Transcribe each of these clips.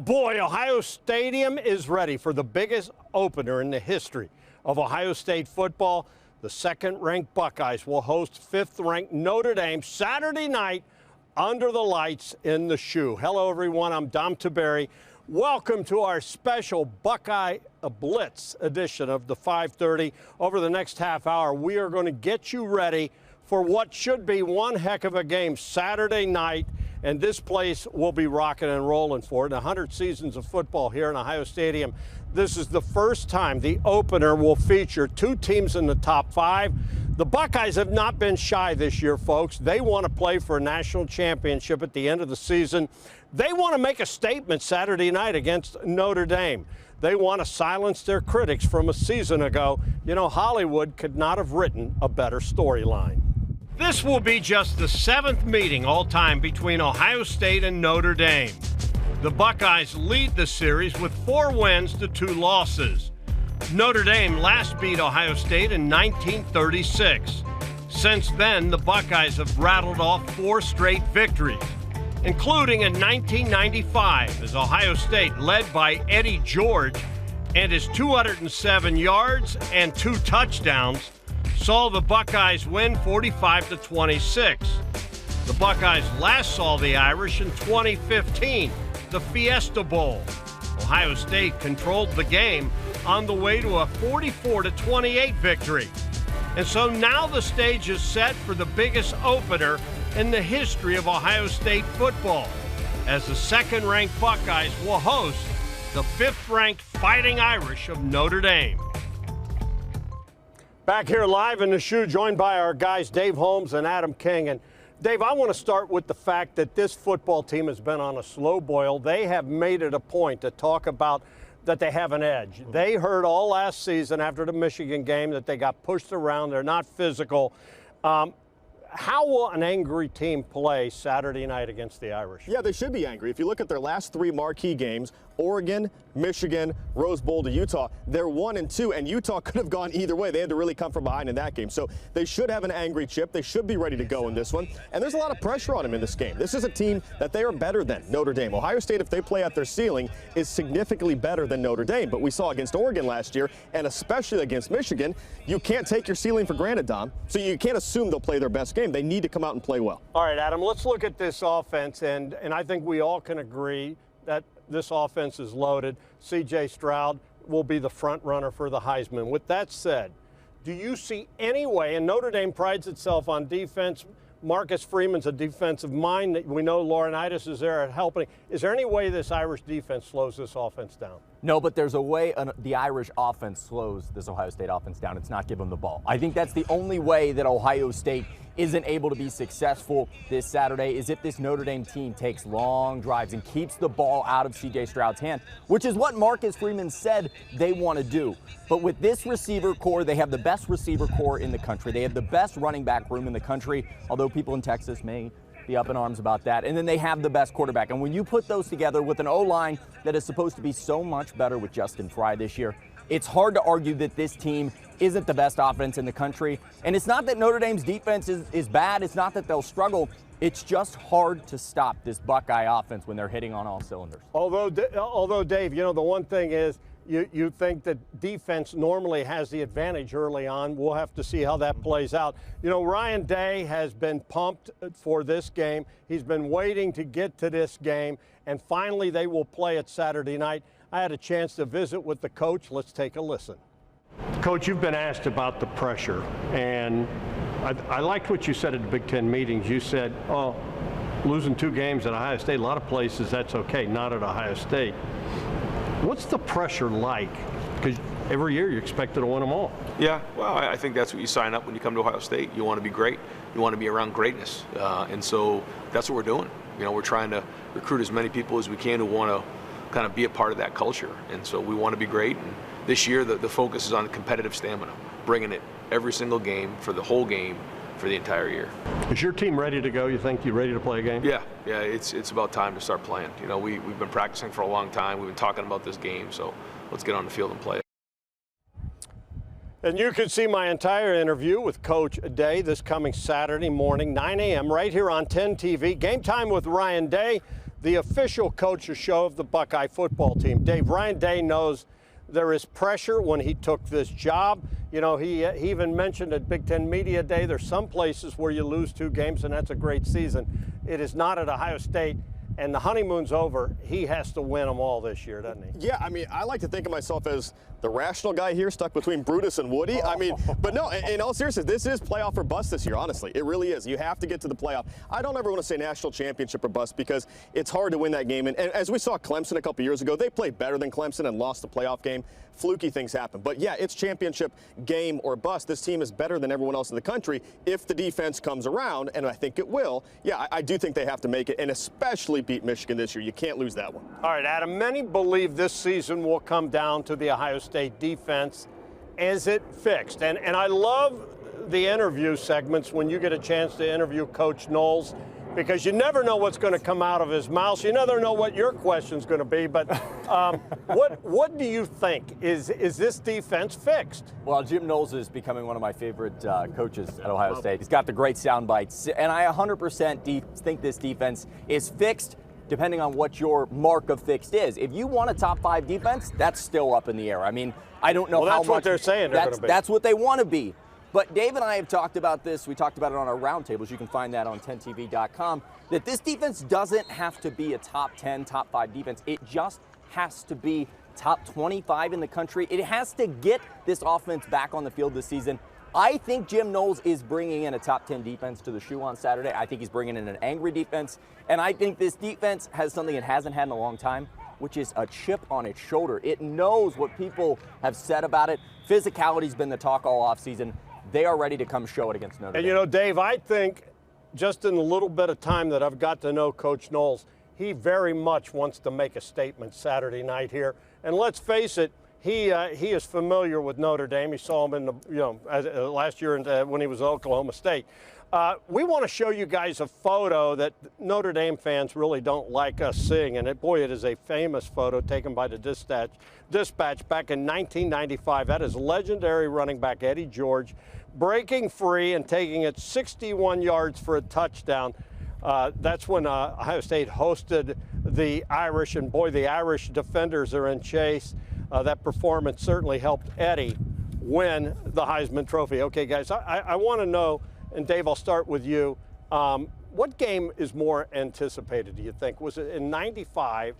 boy, Ohio Stadium is ready for the biggest opener in the history of Ohio State football. The second-ranked Buckeyes will host fifth-ranked Notre Dame Saturday night under the lights in the Shoe. Hello, everyone. I'm Dom Tiberi. Welcome to our special Buckeye Blitz edition of the 5:30. Over the next half hour, we are going to get you ready for what should be one heck of a game Saturday night. And this place will be rocking and rolling for it. In 100 seasons of football here in Ohio Stadium, this is the first time the opener will feature two teams in the top five. The Buckeyes have not been shy this year, folks. They want to play for a national championship at the end of the season. They want to make a statement Saturday night against Notre Dame. They want to silence their critics from a season ago. You know, Hollywood could not have written a better storyline. This will be just the seventh meeting all time between Ohio State and Notre Dame. The Buckeyes lead the series with 4 wins to 2 losses. Notre Dame last beat Ohio State in 1936. Since then, the Buckeyes have rattled off 4 straight victories, including in 1995 as Ohio State, led by Eddie George and his 207 yards and 2 touchdowns, saw the Buckeyes win 45-26. The Buckeyes last saw the Irish in 2015, the Fiesta Bowl. Ohio State controlled the game on the way to a 44-28 victory. And so now the stage is set for the biggest opener in the history of Ohio State football, as the second-ranked Buckeyes will host the fifth-ranked Fighting Irish of Notre Dame. Back here live in the Shoe, joined by our guys Dave Holmes and Adam King. And Dave, I want to start with the fact that this football team has been on a slow boil. They have made it a point to talk about that they have an edge. They heard all last season after the Michigan game that they got pushed around. They're not physical. How will an angry team play Saturday night against the Irish? Yeah, they should be angry. If you look at their last 3 marquee games, Oregon, Michigan, Rose Bowl to Utah, they're 1-2, and Utah could have gone either way. They had to really come from behind in that game. So they should have an angry chip. They should be ready to go in this one. And there's a lot of pressure on them in this game. This is a team that they are better than Notre Dame. Ohio State, if they play at their ceiling, is significantly better than Notre Dame. But we saw against Oregon last year, and especially against Michigan, you can't take your ceiling for granted, Dom. So you can't assume they'll play their best game. They need to come out and play well. All right, Adam, let's look at this offense. And I think we all can agree that this offense is loaded. C.J. Stroud will be the front runner for the Heisman. With that said, do you see any way, and Notre Dame prides itself on defense, Marcus Freeman's a defensive mind. We know Laurinaitis is there helping. Is there any way this Irish defense slows this offense down? No, but there's a way the Irish offense slows this Ohio State offense down. It's not give them the ball. I think that's the only way that Ohio State isn't able to be successful this Saturday, is if this Notre Dame team takes long drives and keeps the ball out of C.J. Stroud's hand, which is what Marcus Freeman said they want to do. But with this receiver core, they have the best receiver core in the country. They have the best running back room in the country, although people in Texas may be up in arms about that. And then they have the best quarterback. And when you put those together with an O-line that is supposed to be so much better with Justin Fry this year, it's hard to argue that this team isn't the best offense in the country. And it's not that Notre Dame's defense is bad. It's not that they'll struggle. It's just hard to stop this Buckeye offense when they're hitting on all cylinders. Although Dave, you know, the one thing is you think that defense normally has the advantage early on. We'll have to see how that plays out. You know, Ryan Day has been pumped for this game. He's been waiting to get to this game, and finally they will play it Saturday night. I had a chance to visit with the coach. Let's take a listen. Coach, you've been asked about the pressure, and I liked what you said at the Big Ten meetings. You said, oh, losing 2 games at Ohio State, a lot of places that's okay, not at Ohio State. What's the pressure like? Because every year you're expected to win them all. Yeah, well, I think that's what you sign up when you come to Ohio State. You want to be great. You want to be around greatness. And so that's what we're doing. You know, we're trying to recruit as many people as we can who want to kind of be a part of that culture. And so we want to be great. And this year the focus is on competitive stamina, bringing it every single game for the whole game for the entire year. Is your team ready to go? You think you're ready to play a game? Yeah, it's about time to start playing. You know, we've been practicing for a long time. We've been talking about this game, so let's get on the field and play it. And you can see my entire interview with Coach Day this coming Saturday morning, 9 a.m. right here on 10 TV. Game time with Ryan Day. the official coaches show of the Buckeye football team. Dave, Ryan Day knows there is pressure when he took this job. You know, he even mentioned at Big Ten Media Day, there's some places where you lose 2 games and that's a great season. It is not at Ohio State. And the honeymoon's over. He has to win them all this year, doesn't he? Yeah, I mean, I like to think of myself as the rational guy here, stuck between Brutus and Woody. I mean, but no, in all seriousness, this is playoff or bust this year, honestly. It really is. You have to get to the playoff. I don't ever want to say national championship or bust because it's hard to win that game. And as we saw Clemson a couple years ago, they played better than Clemson and lost the playoff game. Fluky things happen. But yeah, it's championship game or bust. This team is better than everyone else in the country if the defense comes around, and I think it will. Yeah, I do think they have to make it, and especially beat Michigan this year. You can't lose that one. All right, Adam, many believe this season will come down to the Ohio State defense. Is it fixed? And I love the interview segments when you get a chance to interview Coach Knowles, because you never know what's going to come out of his mouth. You never know what your question's going to be. But what do you think? Is this defense fixed? Well, Jim Knowles is becoming one of my favorite coaches at Ohio State. He's got the great sound bites. And I 100% think this defense is fixed, depending on what your mark of fixed is. If you want a top 5 defense, that's still up in the air. I mean, I don't know how much. That's what they're saying they're going to be. That's what they want to be. But Dave and I have talked about this. We talked about it on our roundtables. You can find that on 10tv.com, that this defense doesn't have to be a top 10, top 5 defense. It just has to be top 25 in the country. It has to get this offense back on the field this season. I think Jim Knowles is bringing in a top 10 defense to the shoe on Saturday. I think he's bringing in an angry defense. And I think this defense has something it hasn't had in a long time, which is a chip on its shoulder. It knows what people have said about it. Physicality's been the talk all offseason. They are ready to come show it against Notre Dame. And, you know, Dave, I think just in the little bit of time that I've got to know Coach Knowles, he very much wants to make a statement Saturday night here. And let's face it, he is familiar with Notre Dame. He saw him in the, last year when he was at Oklahoma State. We want to show you guys a photo that Notre Dame fans really don't like us seeing. And boy, it is a famous photo taken by the Dispatch back in 1995. That is legendary running back Eddie George breaking free and taking it 61 yards for a touchdown. That's when Ohio State hosted the Irish, and boy, the Irish defenders are in chase. That performance certainly helped Eddie win the Heisman Trophy. Okay, guys, I want to know, and Dave, I'll start with you. What game is more anticipated, do you think? Was it in 95,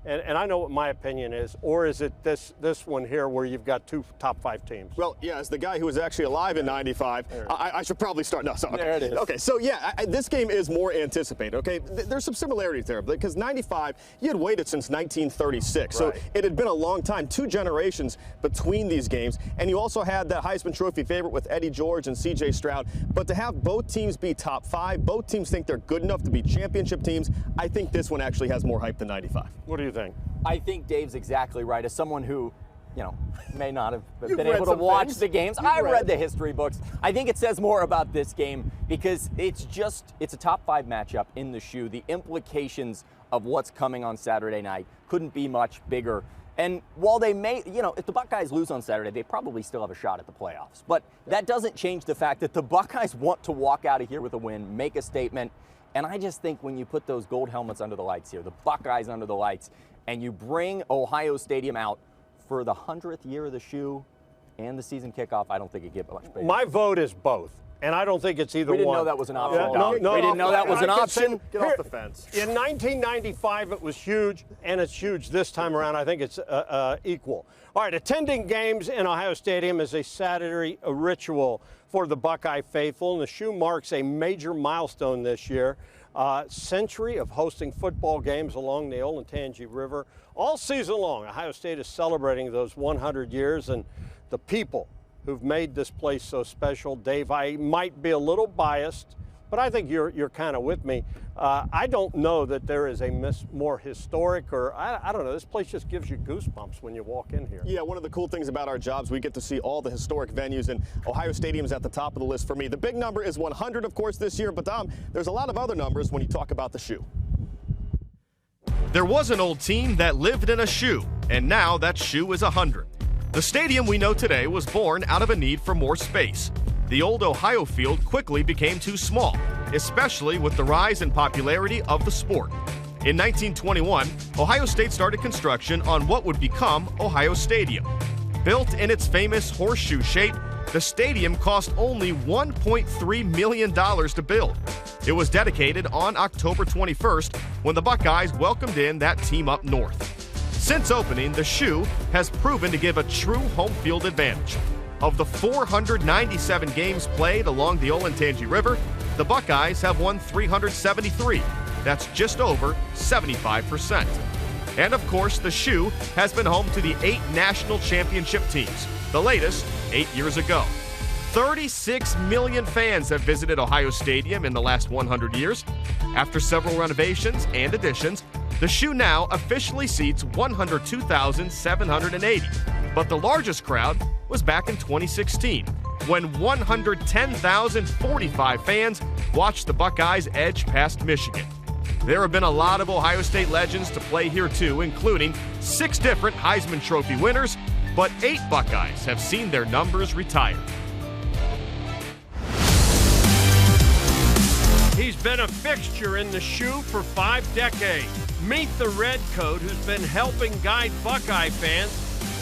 and I know what my opinion is, or is it this one here where you've got 2 top 5 teams? Well, yeah, as the guy who was actually alive in 95, I should probably start. No, sorry. There it is. Okay, so yeah, this game is more anticipated, okay? There's some similarities there, because 95, you had waited since 1936, so it had been a long time, 2 generations between these games, and you also had that Heisman Trophy favorite with Eddie George and C.J. Stroud, but to have both teams be top 5, both teams think they're good enough to be championship teams, I think this one actually has more hype than 95. What do you think? I think Dave's exactly right. As someone who, you know, may not have been able to watch the games, I read the history books. I think it says more about this game because it's a top 5 matchup in the shoe. The implications of what's coming on Saturday night couldn't be much bigger. And while they may, you know, if the Buckeyes lose on Saturday, they probably still have a shot at the playoffs. But that doesn't change the fact that the Buckeyes want to walk out of here with a win, make a statement. And I just think when you put those gold helmets under the lights here, the Buckeyes under the lights, and you bring Ohio Stadium out for the 100th year of the shoe and the season kickoff, I don't think it gets much bigger. My vote is both, and I don't think it's either one. We didn't know that was an option. We didn't know that was an option. Get off the fence. In 1995, it was huge, and it's huge this time around. I think it's equal. All right, attending games in Ohio Stadium is a Saturday ritual for the Buckeye faithful, and the shoe marks a major milestone this year. Century of hosting football games along the Olentangy River. All season long, Ohio State is celebrating those 100 years, and the people who've made this place so special. Dave, I might be a little biased, but I think you're kind of with me. I don't know that there is a more historic, or I don't know, this place just gives you goosebumps when you walk in here. Yeah, one of the cool things about our jobs, we get to see all the historic venues, and Ohio Stadium's at the top of the list for me. The big number is 100, of course, this year, but there's a lot of other numbers when you talk about the shoe. There was an old team that lived in a shoe, and now that shoe is 100. The stadium we know today was born out of a need for more space. The old Ohio field quickly became too small, especially with the rise in popularity of the sport. In 1921, Ohio State started construction on what would become Ohio Stadium. Built in its famous horseshoe shape, the stadium cost only $1.3 million to build. It was dedicated on October 21st when the Buckeyes welcomed in that team up north. Since opening, the Shoe has proven to give a true home field advantage. Of the 497 games played along the Olentangy River, the Buckeyes have won 373. That's just over 75%. And of course, the Shoe has been home to the 8 national championship teams, the latest 8 years ago. 36 million fans have visited Ohio Stadium in the last 100 years. After several renovations and additions, the Shoe now officially seats 102,780. But the largest crowd was back in 2016, when 110,045 fans watched the Buckeyes edge past Michigan. There have been a lot of Ohio State legends to play here too, including 6 different Heisman Trophy winners, but 8 Buckeyes have seen their numbers retired. He's been a fixture in the Shoe for 5 decades. Meet the Redcoat, who's been helping guide Buckeye fans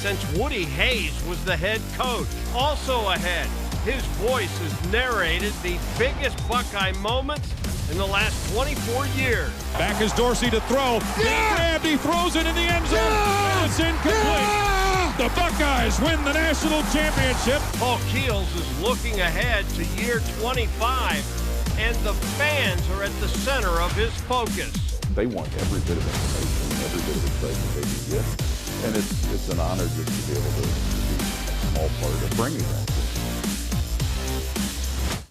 since Woody Hayes was the head coach. Also ahead, his voice has narrated the biggest Buckeye moments in the last 24 years. Back is Dorsey to throw. Grabbed, he throws it in the end zone, and it's incomplete. The Buckeyes win the national championship. Paul Keels is looking ahead to year 25, and the fans are at the center of his focus. They want every bit of information, every bit of excitement they can get, and it's an honor just to be able to be a small part of bringing that.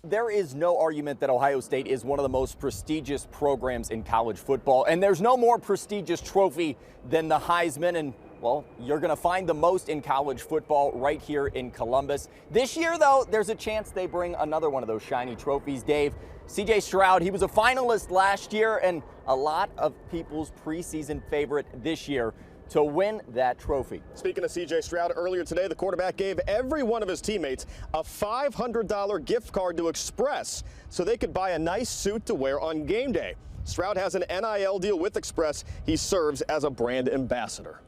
There is no argument that Ohio State is one of the most prestigious programs in college football, and there's no more prestigious trophy than the Heisman, and well, you're going to find the most in college football right here in Columbus. This year, though, there's a chance they bring another one of those shiny trophies. Dave, C.J. Stroud, he was a finalist last year, and a lot of people's preseason favorite this year to win that trophy. Speaking of C.J. Stroud, earlier today, the quarterback gave every one of his teammates a $500 gift card to Express so they could buy a nice suit to wear on game day. Stroud has an NIL deal with Express. He serves as a brand ambassador.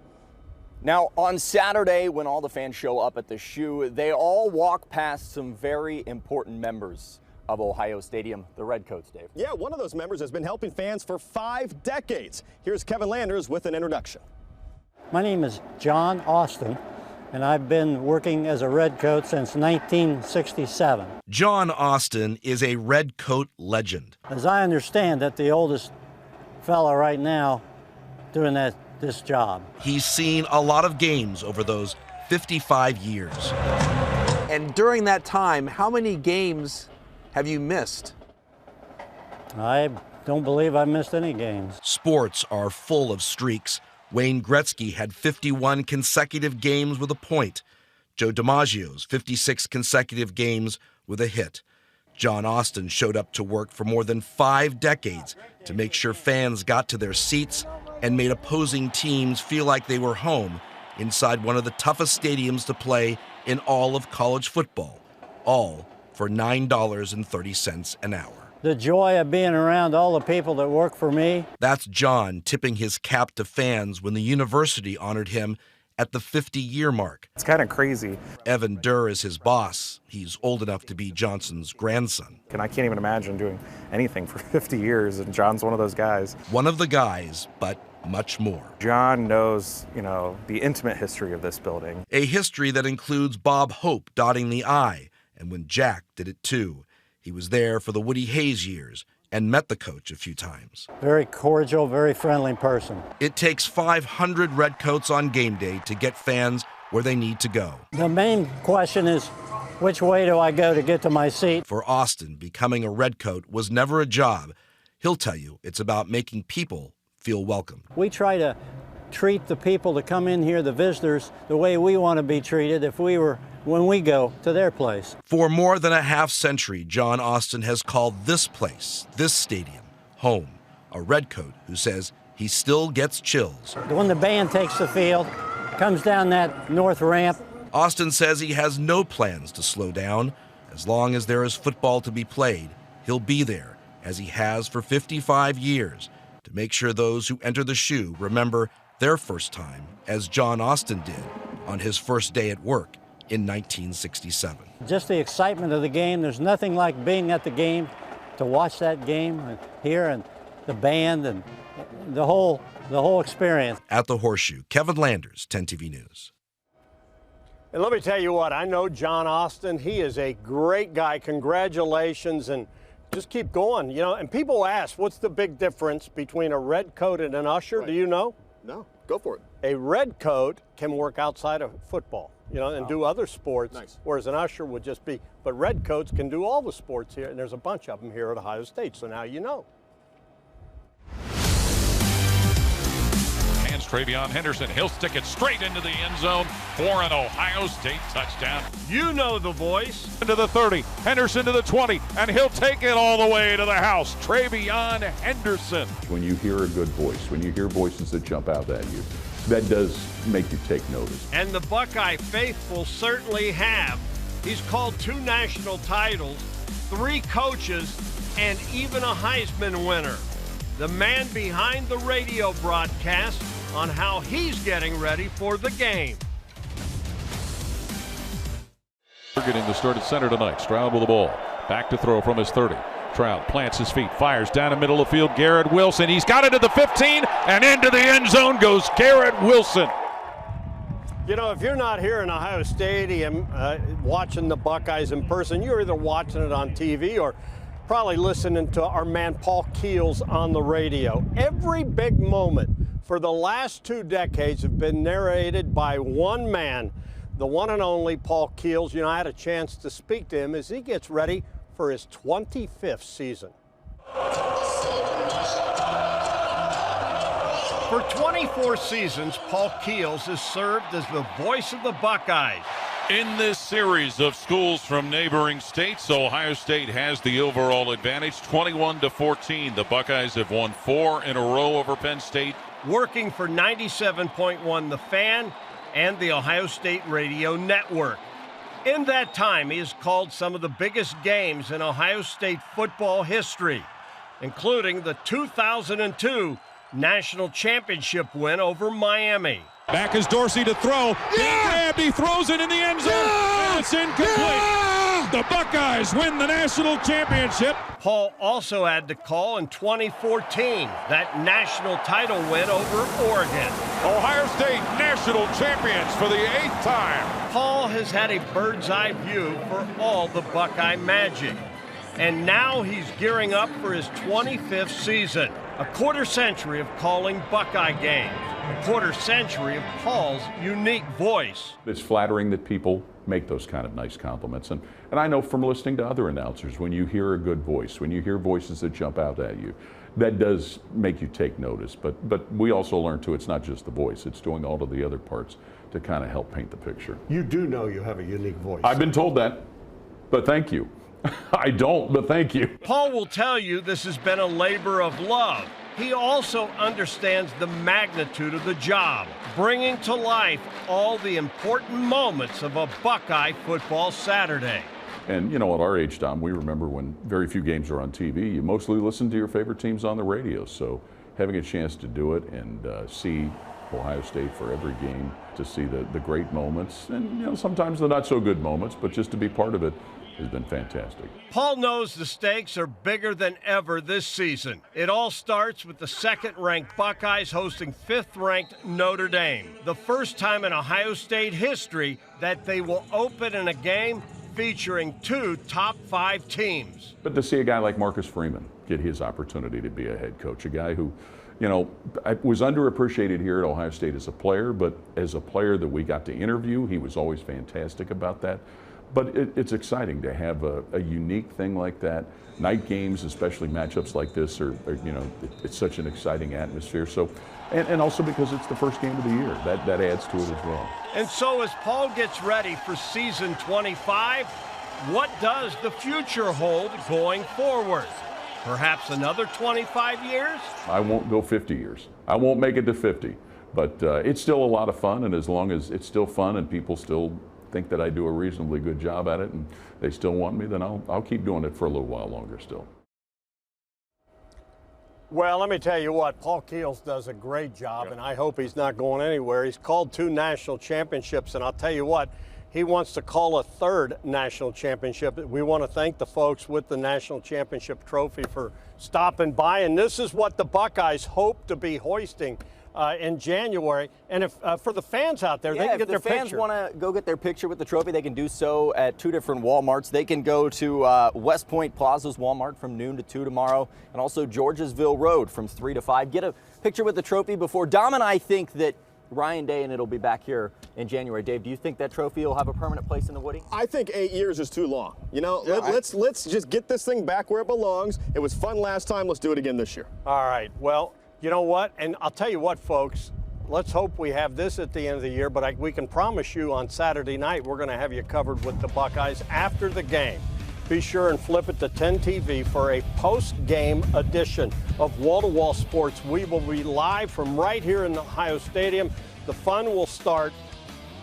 Now, on Saturday, when all the fans show up at the Shoe, they all walk past some very important members of Ohio Stadium, the Redcoats, Dave. Yeah, one of those members has been helping fans for 5 decades. Here's Kevin Landers with an introduction. My name is John Austin, and I've been working as a Redcoat since 1967. John Austin is a Redcoat legend. As I understand it, the oldest fella right now doing this job. He's seen a lot of games over those 55 years. And during that time, how many games have you missed? I don't believe I missed any games. Sports are full of streaks. Wayne Gretzky had 51 consecutive games with a point. Joe DiMaggio's 56 consecutive games with a hit. John Austin showed up to work for more than 5 decades to make sure fans got to their seats and made opposing teams feel like they were home inside one of the toughest stadiums to play in all of college football, all for $9.30 an hour. The joy of being around all the people that work for me. That's John tipping his cap to fans when the university honored him at the 50-year mark. It's kind of crazy. Evan Durr is his boss. He's old enough to be Johnson's grandson. And I can't even imagine doing anything for 50 years, and John's one of those guys. One of the guys, but much more. John knows, the intimate history of this building. A history that includes Bob Hope dotting the I, and when Jack did it too. He was there for the Woody Hayes years and met the coach a few times. Very cordial, very friendly person. It takes 500 Redcoats on game day to get fans where they need to go. The main question is, which way do I go to get to my seat? For Austin, becoming a Redcoat was never a job. He'll tell you it's about making people feel welcome. We try to treat the people that come in here, the visitors, the way we want to be treated when we go to their place. For more than a half century, John Austin has called this place, this stadium, home. A Redcoat who says he still gets chills. When the band takes the field, comes down that north ramp. Austin says he has no plans to slow down. As long as there is football to be played, he'll be there, as he has for 55 years, to make sure those who enter the shoe remember their first time, as John Austin did on his first day at work in 1967. Just the excitement of the game. There's nothing like being at the game to watch that game and hear and the band and the whole experience. At the Horseshoe, Kevin Landers, 10 TV News. And let me tell you what, I know John Austin. He is a great guy. Congratulations, and just keep going. You know, and people ask, what's the big difference between a red coat and an usher? Right. Do you know? No, go for it. A red coat can work outside of football, you know, and do other sports, whereas an usher would just be, but red coats can do all the sports here, and there's a bunch of them here at Ohio State, so now you know. TreVeyon Henderson, he'll stick it straight into the end zone for an Ohio State touchdown. You know the voice. Into the 30, Henderson to the 20, and he'll take it all the way to the house. TreVeyon Henderson. When you hear a good voice, when you hear voices that jump out at you, that does make you take notice. And the Buckeye faithful certainly have. He's called 2 national titles, 3 coaches, and even a Heisman winner. The man behind the radio broadcast on how he's getting ready for the game. We're getting the start at center tonight. Stroud with the ball. Back to throw from his 30. Stroud plants his feet, fires down the middle of the field. Garrett Wilson. He's got it at the 15, and into the end zone goes Garrett Wilson. You know, if you're not here in Ohio Stadium watching the Buckeyes in person, you're either watching it on TV or probably listening to our man Paul Keels on the radio. Every big moment for the last 2 decades have been narrated by one man, the one and only Paul Keels. You know, I had a chance to speak to him as he gets ready for his 25th season. For 24 seasons, Paul Keels has served as the voice of the Buckeyes. In this series of schools from neighboring states, Ohio State has the overall advantage, 21-14. The Buckeyes have won 4 in a row over Penn State. Working for 97.1 The Fan and the Ohio State Radio Network. In that time, he has called some of the biggest games in Ohio State football history, including the 2002 National Championship win over Miami. Back is Dorsey to throw. Grabbed, he throws it in the end zone, and it's incomplete. The Buckeyes win the national championship. Paul also had to call in 2014 that national title win over Oregon. Ohio State national champions for the 8th time. Paul has had a bird's eye view for all the Buckeye magic. And now he's gearing up for his 25th season. A quarter century of calling Buckeye games. A quarter century of Paul's unique voice. It's flattering that people make those kind of nice compliments. And I know from listening to other announcers, when you hear a good voice, when you hear voices that jump out at you, that does make you take notice. But we also learn too, it's not just the voice, it's doing all of the other parts to kind of help paint the picture. You do know you have a unique voice. I've been told that, but thank you. I don't, but thank you. Paul will tell you this has been a labor of love. He also understands the magnitude of the job, bringing to life all the important moments of a Buckeye football Saturday. And you know, at our age, Tom, we remember when very few games are on TV. You mostly listen to your favorite teams on the radio. So having a chance to do it and see Ohio State for every game, to see the great moments, and you know, sometimes the not so good moments, but just to be part of it has been fantastic. Paul knows the stakes are bigger than ever this season. It all starts with the second-ranked Buckeyes hosting fifth-ranked Notre Dame. The first time in Ohio State history that they will open in a game featuring 2 top 5 teams. But to see a guy like Marcus Freeman get his opportunity to be a head coach, a guy who, you know, was underappreciated here at Ohio State as a player, but as a player that we got to interview, he was always fantastic about that. But it's exciting to have a unique thing like that. Night games, especially matchups like this, are you know, it's such an exciting atmosphere. So, and also because it's the first game of the year, that adds to it as well. And so as Paul gets ready for season 25, what does the future hold going forward? Perhaps another 25 years? I won't go 50 years. I won't make it to 50. But it's still a lot of fun, and as long as it's still fun and people still think that I do a reasonably good job at it and they still want me, then I'll keep doing it for a little while longer still. Well, let me tell you what, Paul Keels does a great job, and I hope he's not going anywhere. He's called 2 national championships, and I'll tell you what, he wants to call a 3rd national championship. We want to thank the folks with the national championship trophy for stopping by, and this is what the Buckeyes hope to be hoisting in January. And if for the fans out there, they can get their picture. If the fans want to go get their picture with the trophy, they can do so at 2 different Walmarts. They can go to West Point Plaza's Walmart from noon to 2 tomorrow, and also Georgesville Road from 3 to 5. Get a picture with the trophy before. Dom and I think that Ryan Day and it'll be back here in January. Dave, do you think that trophy will have a permanent place in the Woody? I think 8 years is too long. You know, let's just get this thing back where it belongs. It was fun last time. Let's do it again this year. All right. Well, you know what? And I'll tell you what, folks. Let's hope we have this at the end of the year, but we can promise you on Saturday night we're going to have you covered with the Buckeyes after the game. Be sure and flip it to 10 TV for a post-game edition of Wall to Wall Sports. We will be live from right here in the Ohio Stadium. The fun will start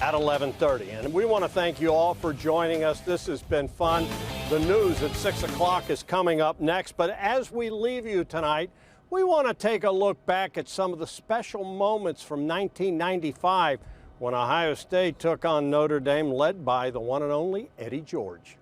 at 11:30. And we want to thank you all for joining us. This has been fun. The news at 6 o'clock is coming up next. But as we leave you tonight, we want to take a look back at some of the special moments from 1995 when Ohio State took on Notre Dame, led by the one and only Eddie George.